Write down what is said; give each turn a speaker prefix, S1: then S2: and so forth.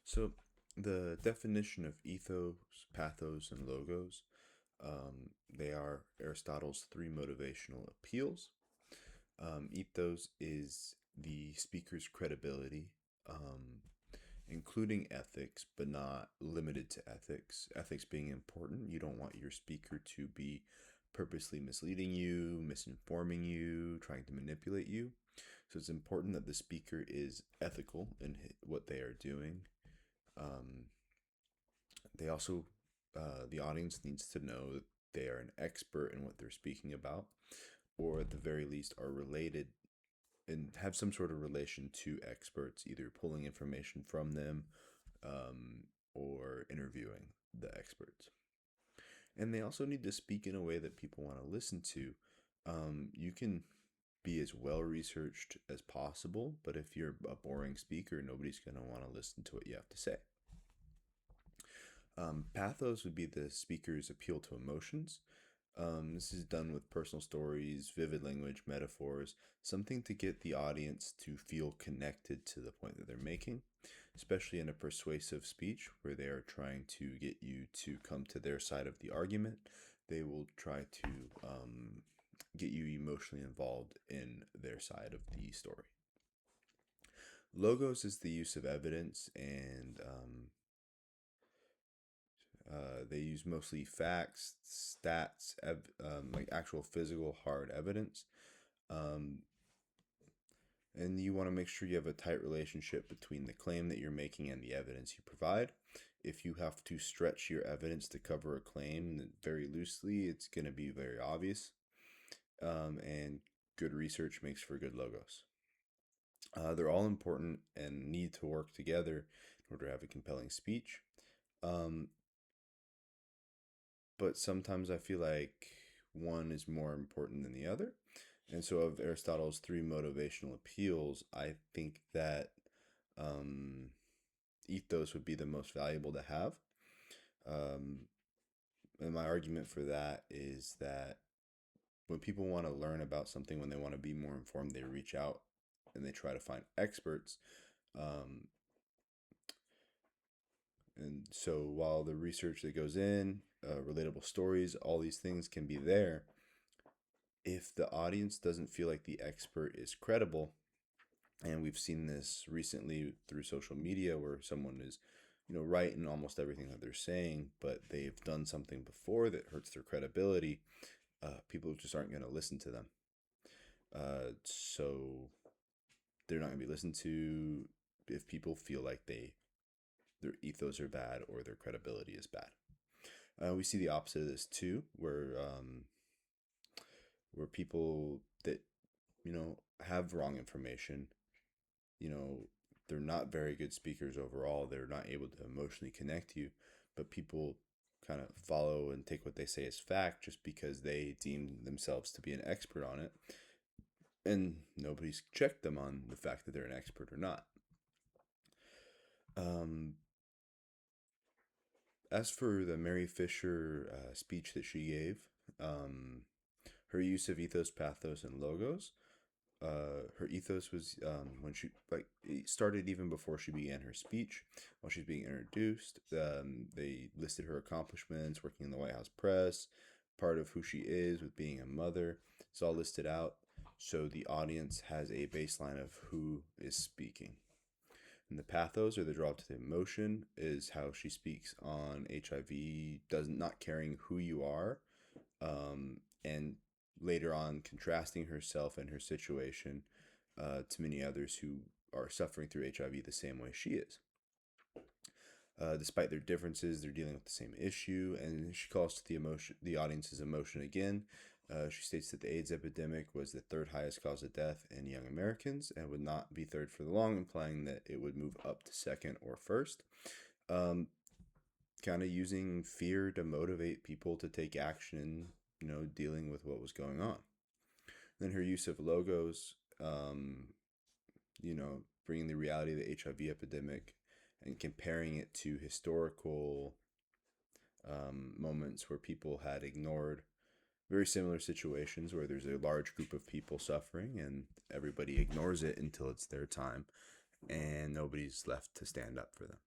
S1: So, the definition of ethos, pathos, and logos, they are Aristotle's three motivational appeals. Ethos is the speaker's credibility, um, including ethics, but not limited to ethics. Ethics being important, you don't want your speaker to be purposely misleading you, misinforming you, trying to manipulate you. So it's important that the speaker is ethical in what they are doing. Um, they also, the audience needs to know that they are an expert in what they're speaking about, or at the very least are related and have some sort of relation to experts, either pulling information from them um, or interviewing the experts. And they also need to speak in a way that people want to listen to. You can be as well researched as possible, but if you're a boring speaker, nobody's going to want to listen to what you have to say. Pathos would be the speaker's appeal to emotions. This is done with personal stories, vivid language, metaphors, something to get the audience to feel connected to the point that they're making, especially in a persuasive speech where they are trying to get you to come to their side of the argument. They will try to get you emotionally involved in their side of the story. Logos is the use of evidence, and they use mostly facts, stats, like actual physical hard evidence. Um, and you want to make sure you have a tight relationship between the claim that you're making and the evidence you provide. If you have to stretch your evidence to cover a claim very loosely, it's going to be very obvious. And good research makes for good logos. They're all important and need to work together in order to have a compelling speech. Um, but sometimes I feel like one is more important than the other. And so, of Aristotle's three motivational appeals, I think that um, ethos would be the most valuable to have. Um, and my argument for that is that when people want to learn about something, when they want to be more informed, they reach out and they try to find experts. Um, and so, while the research that goes in, relatable stories, all these things can be there, if the audience doesn't feel like the expert is credible, and we've seen this recently through social media where someone is, right in almost everything that they're saying, but they've done something before that hurts their credibility, people just aren't going to listen to them. So they're not going to be listened to if people feel like their ethos are bad or their credibility is bad. We see the opposite of this too, where people that have wrong information, you know, they're not very good speakers overall. They're not able to emotionally connect you, but people kind of follow and take what they say as fact just because they deem themselves to be an expert on it. And nobody's checked them on the fact that they're an expert or not. Um, as for the Mary Fisher speech that she gave, um, her use of ethos, pathos, and logos, her ethos was when she it started even before she began her speech. While she's being introduced, they listed her accomplishments, working in the White House press, part of who she is with being a mother. It's all listed out, so the audience has a baseline of who is speaking. And the pathos, or the draw to the emotion, is how she speaks on HIV, doesn't not caring who you are, and later on contrasting herself and her situation to many others who are suffering through HIV the same way she is. Despite their differences, they're dealing with the same issue, and she calls to the audience's emotion again. She states that the AIDS epidemic was the third highest cause of death in young Americans and would not be third for long, implying that it would move up to second or first. Um, kind of using fear to motivate people to take action, dealing with what was going on. Then her use of logos, bringing the reality of the HIV epidemic and comparing it to historical moments where people had ignored very similar situations where there's a large group of people suffering and everybody ignores it until it's their time and nobody's left to stand up for them.